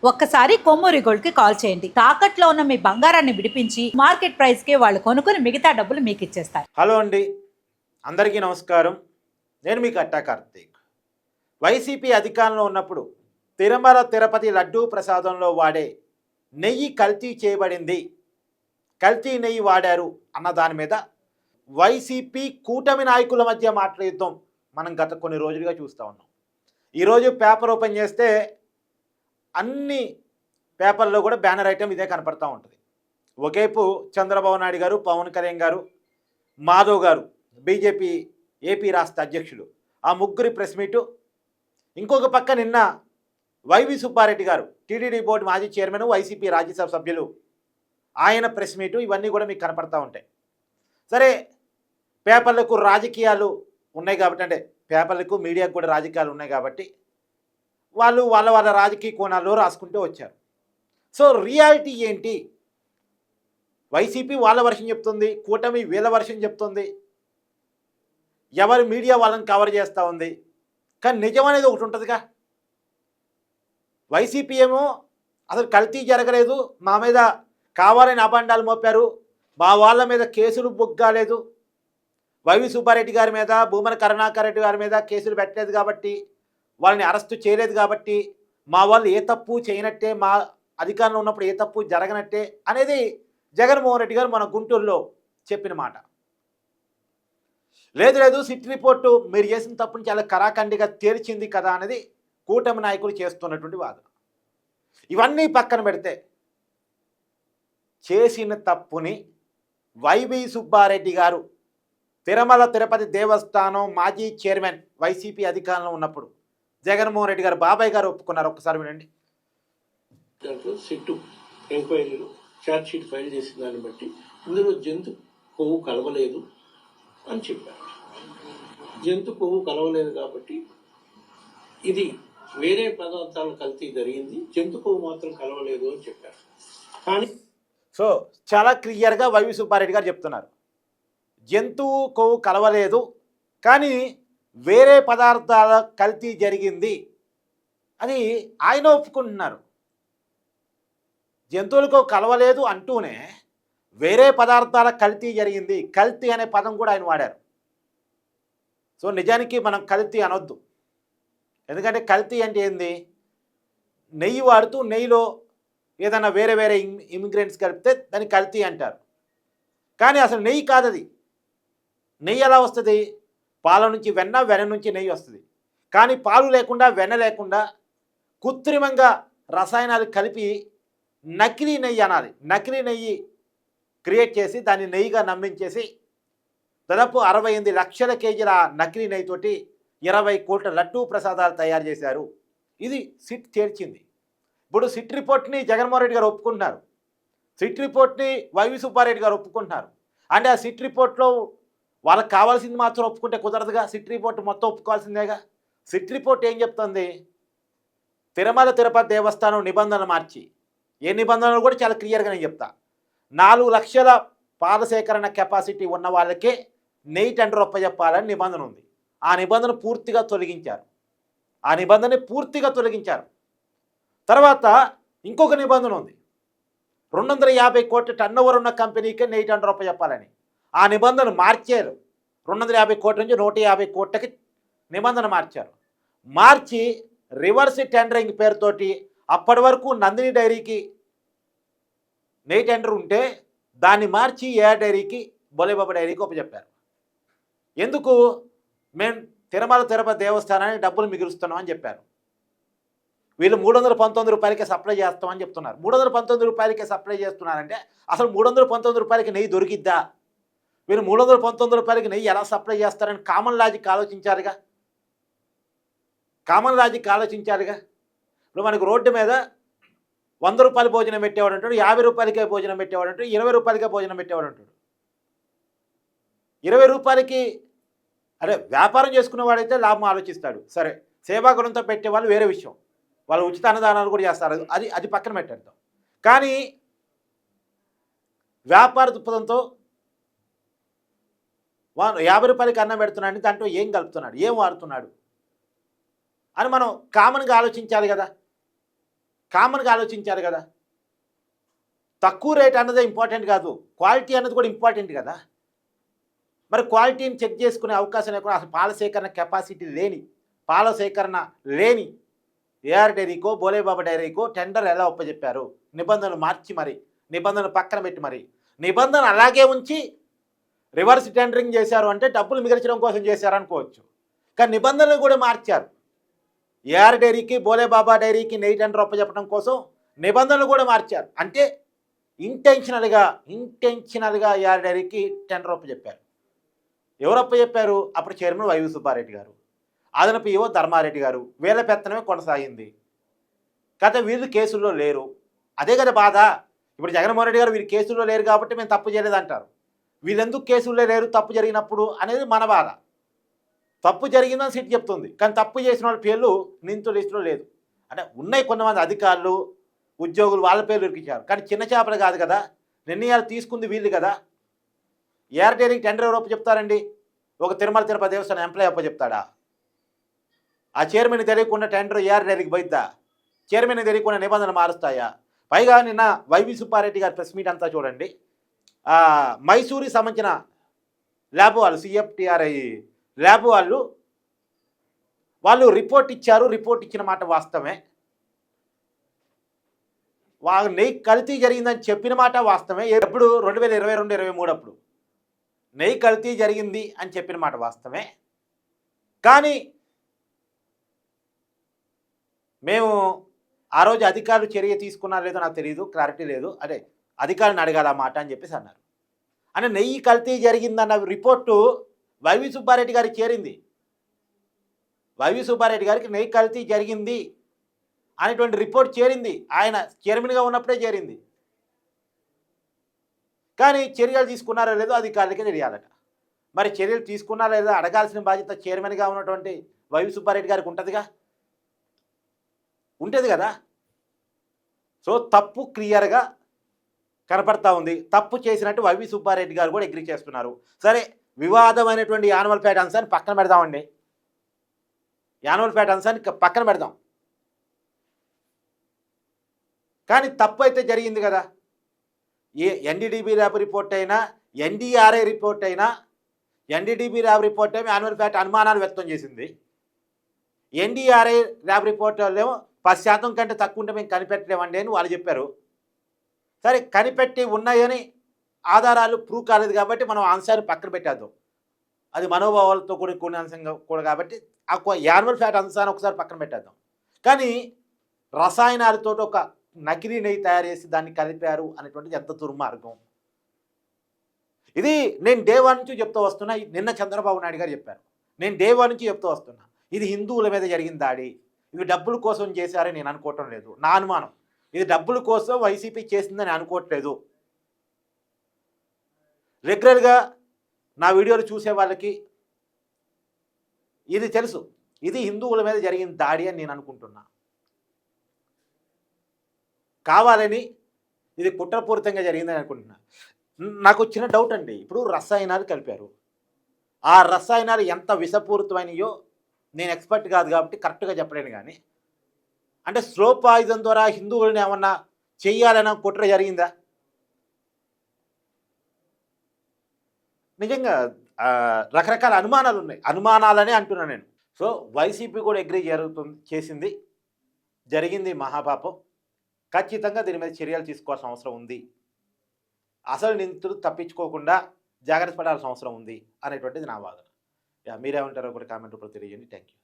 ఒక్కసారి కొమ్మూరి గోల్డ్ కి కాల్ చేయండి. తాకట్లో ఉన్న మీ బంగారాన్ని విడిపించి మార్కెట్ ప్రైస్ కి వాళ్ళు కొనుక్కుని మిగతా డబ్బులు మీకు ఇచ్చేస్తారు. హలో అండి, అందరికీ నమస్కారం. నేను మీ కట్టా కార్తీక్. వైసీపీ అధికారంలో ఉన్నప్పుడు తిరుమల తిరుపతి లడ్డూ ప్రసాదంలో వాడే నెయ్యి కల్తీ చేయబడింది, కల్తీ నెయ్యి వాడారు అన్న దాని మీద వైసీపీ కూటమి నాయకుల మధ్య మాటల యుద్ధం మనం గత కొన్ని రోజులుగా చూస్తూ ఉన్నాం. ఈరోజు పేపర్ ఓపెన్ చేస్తే అన్ని పేపర్లో కూడా బ్యానర్ ఐటెం ఇదే కనపడతా ఉంటుంది. ఒకవైపు చంద్రబాబు నాయుడు గారు, పవన్ కళ్యాణ్ గారు, మాధవ్ గారు బీజేపీ ఏపీ రాష్ట్ర అధ్యక్షులు, ఆ ముగ్గురి ప్రెస్ మీటు. ఇంకొక పక్క నిన్న వైవి సుబ్బారెడ్డి గారు టీటీడీ బోర్డు మాజీ చైర్మన్, వైసీపీ రాజ్యసభ సభ్యులు, ఆయన ప్రెస్ మీటు, ఇవన్నీ కూడా మీకు కనపడతా ఉంటాయి. సరే, పేపర్లకు రాజకీయాలు ఉన్నాయి కాబట్టి, అంటే పేపర్లకు మీడియాకు కూడా రాజకీయాలు ఉన్నాయి కాబట్టి వాళ్ళు వాళ్ళ రాజకీయ కోణాల్లో రాసుకుంటూ వచ్చారు. సో రియాలిటీ ఏంటి? వైసీపీ వాళ్ళ వర్షం చెప్తుంది, కూటమి వీళ్ళ వర్షం చెప్తుంది, ఎవరి మీడియా వాళ్ళని కవర్ చేస్తూ ఉంది. కానీ నిజం అనేది ఒకటి ఉంటుందిగా. వైసీపీ ఏమో అసలు కల్తీ జరగలేదు, మా మీద కావాలని అభాండాలు మోపారు, మా వాళ్ళ మీద కేసులు బుగ్గాలేదు, వైవి సుబ్బారెడ్డి గారి మీద, భూమన కరుణాకర్ రెడ్డి గారి మీద కేసులు పెట్టలేదు కాబట్టి, వాళ్ళని అరెస్టు చేయలేదు కాబట్టి మా వాళ్ళు ఏ తప్పు చేయనట్టే, మా అధికారంలో ఉన్నప్పుడు ఏ తప్పు జరగనట్టే అనేది జగన్మోహన్ రెడ్డి గారు మన గుంటూరులో చెప్పిన మాట. లేదు సిట్ రిపోర్టు మీరు చేసిన తప్పుని చాలా కరాఖండిగా తేల్చింది కదా అనేది కూటమి నాయకులు చేస్తున్నటువంటి వాదన. ఇవన్నీ పక్కన పెడితే చేసిన తప్పుని వైవి సుబ్బారెడ్డి గారు తిరుమల తిరుపతి దేవస్థానం మాజీ చైర్మన్, వైసీపీ అధికారంలో ఉన్నప్పుడు జగన్మోహన్ రెడ్డి గారు బాబాయ్ గారు ఒప్పుకున్నారు. ఒక్కసారి వినండి. దాంట్లో సిట్టు ఎంక్వైరీలో ఛార్జ్ షీట్ ఫైల్ చేసిన దాన్ని బట్టి ఇందులో జంతు కొవ్వు కలవలేదు అని చెప్పారు. జంతు కొవ్వు కలవలేదు కాబట్టి ఇది వేరే పదార్థాల కల్తీ జరిగింది, జంతు కొవ్వు మాత్రం కలవలేదు అని చెప్పారు. కానీ సో చాలా క్లియర్గా వైవి సుబ్బారెడ్డి గారు చెప్తున్నారు, జంతువు కొవ్వు కలవలేదు కానీ వేరే పదార్థాల కల్తీ జరిగింది అని ఆయన ఒప్పుకుంటున్నారు. జంతువులకు కలవలేదు అంటూనే వేరే పదార్థాల కల్తీ జరిగింది, కల్తీ అనే పదం కూడా ఆయన వాడారు. సో నిజానికి మనం కల్తీ అనొద్దు, ఎందుకంటే కల్తీ అంటే ఏంది? నెయ్యి వాడుతూ నెయ్యిలో ఏదైనా వేరే ఇంగ్రీడియంట్స్ కలిపితే దాన్ని కల్తీ అంటారు. కానీ అసలు నెయ్యి కాదది. నెయ్యి ఎలా వస్తుంది? పాల నుంచి వెన్న, వెన్న నుంచి నెయ్యి వస్తుంది. కానీ పాలు లేకుండా, వెన్న లేకుండా కృత్రిమంగా రసాయనాలు కలిపి నకిలీ నెయ్యి అనాలి, నకిలీ నెయ్యి క్రియేట్ చేసి దాన్ని నెయ్యిగా నమ్మించేసి దాదాపు 68 లక్షల కేజీల నకిలీ నెయ్యితోటి 20 కోట్ల లడ్డూ ప్రసాదాలు తయారు చేశారు. ఇది సిట్ తేల్చింది. ఇప్పుడు సిట్ రిపోర్ట్ని జగన్మోహన్ రెడ్డి గారు ఒప్పుకుంటున్నారు, సిట్ రిపోర్ట్ని వైవి సుబ్బారెడ్డి గారు ఒప్పుకుంటున్నారు. అంటే ఆ సిట్ రిపోర్ట్లో వాళ్ళకి కావాల్సింది మాత్రం ఒప్పుకుంటే కుదరదుగా, సిట్ రిపోర్ట్ మొత్తం ఒప్పుకోవాల్సిందేగా. సిట్ రిపోర్ట్ ఏం చెప్తుంది? తిరుమల తిరుపతి దేవస్థానం నిబంధనలు మార్చి, ఏ నిబంధనలు కూడా చాలా క్లియర్గా నేను చెప్తా. 4 లక్షల పాదసేకరణ కెపాసిటీ ఉన్న వాళ్ళకే నెయ్యి టెండర్ ఒప్పజెప్పాలని నిబంధన ఉంది. ఆ నిబంధన పూర్తిగా తొలగించారు. తర్వాత ఇంకొక నిబంధన ఉంది, 250 కోట్ల టర్నోవర్ ఉన్న కంపెనీకే నెయ్యి టెండర్ ఒప్పజెప్పాలని. ఆ నిబంధన మార్చారు. 250 కోట్ల నుంచి 150 కోట్లకి నిబంధన మార్చారు. మార్చి రివర్స్ టెండరింగ్ పేరుతోటి అప్పటి వరకు నందిని డైరీకి నెయ్యి టెండర్ ఉంటే దాన్ని మార్చి ఏ డైరీకి, బొలేబాబా డైరీకి ఒప్పచెప్పారు. ఎందుకు? మేము తిరుమల తిరుపతి దేవస్థానానికి డబ్బులు మిగులుస్తున్నాం అని చెప్పారు. వీళ్ళు 319 రూపాయలకే సప్లై చేస్తామని చెప్తున్నారు. 319 రూపాయలకే సప్లై చేస్తున్నారంటే అసలు 319 రూపాయలకి నెయ్యి దొరికిద్దా? వీరు 319 రూపాయలకి నెయ్యి ఎలా సప్లై చేస్తారని కామన్ లాజిక్ ఆలోచించారుగా. ఇప్పుడు మనకు రోడ్డు మీద 100 రూపాయలు భోజనం పెట్టేవాడు అంటాడు, 50 రూపాయలకే భోజనం పెట్టేవాడు అంటాడు, 20 రూపాయలకే భోజనం పెట్టేవాడు అంటాడు. 20 రూపాయలకి అదే వ్యాపారం చేసుకునేవాడైతే లాభం ఆలోచిస్తాడు. సరే, సేవాగుణంతో పెట్టేవాళ్ళు వేరే విషయం, వాళ్ళు ఉచిత అన్నదానాలు కూడా చేస్తారు, అది పక్కన పెట్టేద్దాం. కానీ వ్యాపార దృక్పథంతో 50 రూపాయలకి అన్నం పెడుతున్నాడు, దాంట్లో ఏం కలుపుతున్నాడు, ఏం వాడుతున్నాడు అని మనం కామన్గా ఆలోచించాలి కదా. కామన్గా ఆలోచించారు కదా. తక్కువ రేట్ అన్నదే ఇంపార్టెంట్ కాదు, క్వాలిటీ అన్నది కూడా ఇంపార్టెంట్ కదా. మరి క్వాలిటీని చెక్ చేసుకునే అవకాశం లేకుండా అసలు పాల సేకరణ కెపాసిటీ లేని, పాల సేకరణ లేని ఏఆర్ డైరీకో బోలేబాబా డైరీకో టెండర్ ఎలా ఒప్పచెప్పారు? నిబంధనలు మార్చి మరి, నిబంధనలు పక్కన పెట్టి మరి, నిబంధన అలాగే ఉంచి రివర్స్ టెండరింగ్ చేశారు అంటే డబ్బులు మిగిల్చడం కోసం చేశారు అనుకోవచ్చు. కానీ నిబంధనలు కూడా మార్చారు. ఏఆర్ డైరీకి బోలేబాబా డైరీకి నెయ్యి టెండర్ ఒప్పచెప్పడం కోసం నిబంధనలు కూడా మార్చారు. అంటే ఇంటెన్షనల్గా ఏఆర్ డైరీకి టెండర్ ఒప్పచెప్పారు. ఎవరు అప్పచెప్పారు? అప్పుడు చైర్మన్ వైవి సుబ్బారెడ్డి గారు, అదనపు ఈవో ధర్మారెడ్డి గారు. వీళ్ళ పెత్తనమే కొనసాగింది. కాకపోతే వీళ్ళు కేసుల్లో లేరు. అదే కదా బాధ. ఇప్పుడు జగన్మోహన్ రెడ్డి గారు వీళ్ళు కేసుల్లో లేరు కాబట్టి మేము తప్పు చేయలేదు అంటారు. వీళ్ళెందుకు కేసుల్లో లేరు తప్పు జరిగినప్పుడు అనేది మన బాధ. తప్పు జరిగిందని సిట్ చెప్తుంది, కానీ తప్పు చేసిన వాళ్ళ పేర్లు నిందితుల లిస్టులో లేదు. అంటే ఉన్నాయి కొంతమంది అధికారులు, ఉద్యోగులు, వాళ్ళ పేర్లు ఇరికించారు. కానీ చిన్న చేపలు కాదు కదా, నిర్ణయాలు తీసుకుంది వీళ్ళు కదా. ఏఆర్ డైరీకి టెండర్ ఎవరు చెప్తారండి? ఒక తిరుమల తిరుపతి దేవస్థానం ఎంప్లాయీ చెప్తాడా? ఆ చైర్మన్ తెలియకుండా టెండర్ ఏఆర్ డైరీకి పోయిద్దా? చైర్మన్ తెలియకుండా నిబంధనలు మారుస్తాయా? పైగా నిన్న వైవి సుబ్బారెడ్డి గారి ప్రెస్ మీట్ అంతా చూడండి. మైసూరుకి సంబంధించిన ల్యాబ్ వాళ్ళు, సిఎఫ్టిఆర్ఐ ల్యాబ్ వాళ్ళు రిపోర్ట్ ఇచ్చారు. రిపోర్ట్ ఇచ్చిన మాట వాస్తవమే. వాళ్ళు నెయ్యి కల్తీ జరిగిందని చెప్పిన మాట వాస్తవమే. ఎప్పుడు 2022-23 అప్పుడు నెయ్యి కల్తీ జరిగింది అని చెప్పిన మాట వాస్తవమే. కానీ మేము ఆ రోజు అధికారులు చర్య తీసుకున్నారో లేదో నాకు తెలియదు, క్లారిటీ లేదు. అదే అధికారులను అడగాలి ఆ మాట అని చెప్పేసి అన్నారు. అంటే నెయ్యి కల్తీ జరిగిందన్న రిపోర్టు వైవి సుబ్బారెడ్డి గారికి చేరింది. వైవి సుబ్బారెడ్డి గారికి నెయ్యి కల్తీ జరిగింది అనేటువంటి రిపోర్ట్ చేరింది. ఆయన చైర్మన్గా ఉన్నప్పుడే చేరింది. కానీ చర్యలు తీసుకున్నారో లేదో అధికారులకే తెలియాలట. మరి చర్యలు తీసుకున్నారో లేదో అడగాల్సిన బాధ్యత చైర్మన్గా ఉన్నటువంటి వైవి సుబ్బారెడ్డి గారికి ఉంటుంది కదా. సో తప్పు క్లియర్గా కనపడతా ఉంది. తప్పు చేసినట్టు వైవి సుబ్బారెడ్డి గారు కూడా అగ్రీ చేస్తున్నారు. సరే, వివాదమైనటువంటి యానిమల్పేట అంశాన్ని పక్కన పెడదామండి. యానిమల్పేట అంశాన్ని పక్కన పెడదాం. కానీ తప్పు అయితే జరిగింది కదా. ఏ ఎన్డీడీబీ ల్యాబ్ రిపోర్ట్ అయినా, ఎన్డీఆర్ఐ రిపోర్ట్ అయినా, ఎన్డీడీబీ ల్యాబ్ రిపోర్ట్ ఏమో యానిమల్పేట అనుమానాలు వ్యక్తం చేసింది. ఎన్డీఆర్ఐ ల్యాబ్ రిపోర్ట్ వాళ్ళేమో 10% కంటే తక్కువ ఉంటే మేము కనిపెట్టలేమండి అని వాళ్ళు చెప్పారు. సరే, కనిపెట్టి ఉన్నాయని ఆధారాలు ప్రూవ్ కాలేదు కాబట్టి మనం అంశాన్ని పక్కన పెట్టేద్దాం. అది మనోభావాలతో కూడిన అంశంగా కూడా కాబట్టి యానిమల్ ఫ్యాట్ అంశాన్ని ఒకసారి పక్కన పెట్టేద్దాం. కానీ రసాయనాలతో ఒక నకిలీ నెయ్యి తయారు చేసి దాన్ని కలిపారు అనేటువంటిది ఎంత దుర్మార్గం. ఇది నేను డే 1 నుంచి చెప్తూ వస్తున్నా. నిన్న చంద్రబాబు నాయుడు గారు చెప్పారు. నేను డే 1 నుంచి చెప్తూ వస్తున్నా. ఇది హిందువుల మీద జరిగిన దాడి, ఇవి డబ్బుల కోసం చేశారని నేను అనుకోవటం లేదు. నా అనుమానం ఇది డబ్బుల కోసం వైసీపీ చేసిందని అనుకోవట్లేదు. రెగ్యులర్గా నా వీడియోలు చూసే వాళ్ళకి ఇది తెలుసు. ఇది హిందువుల మీద జరిగిన దాడి అని నేను అనుకుంటున్నా. కావాలని ఇది కుట్రపూరితంగా జరిగిందని అనుకుంటున్నా. నాకు వచ్చిన డౌట్ అండి, ఇప్పుడు రసాయనాలు కలిపారు. ఆ రసాయనాలు ఎంత విషపూరితమైనయో నేను ఎక్స్పర్ట్ కాదు కాబట్టి కరెక్ట్గా చెప్పలేను. కానీ అంటే స్లో పాయిజన్ ద్వారా హిందువులను ఏమన్నా చెయ్యాలన్న కుట్ర జరిగిందా? నిజంగా రకరకాల అనుమానాలు ఉన్నాయి. అనుమానాలనే అంటున్నాను నేను. సో వైసీపీ కూడా అగ్రీ చేసింది, జరిగింది మహాపాపం. ఖచ్చితంగా దీని మీద చర్యలు తీసుకోవాల్సిన అవసరం ఉంది. అసలు నిందితుడు తప్పించుకోకుండా జాగ్రత్త పడాల్సిన అవసరం ఉంది అనేటువంటిది నా వాదన. మీరేమంటారో కూడా కామెంట్ రూపంలో తెలియజేయండి. Thank you.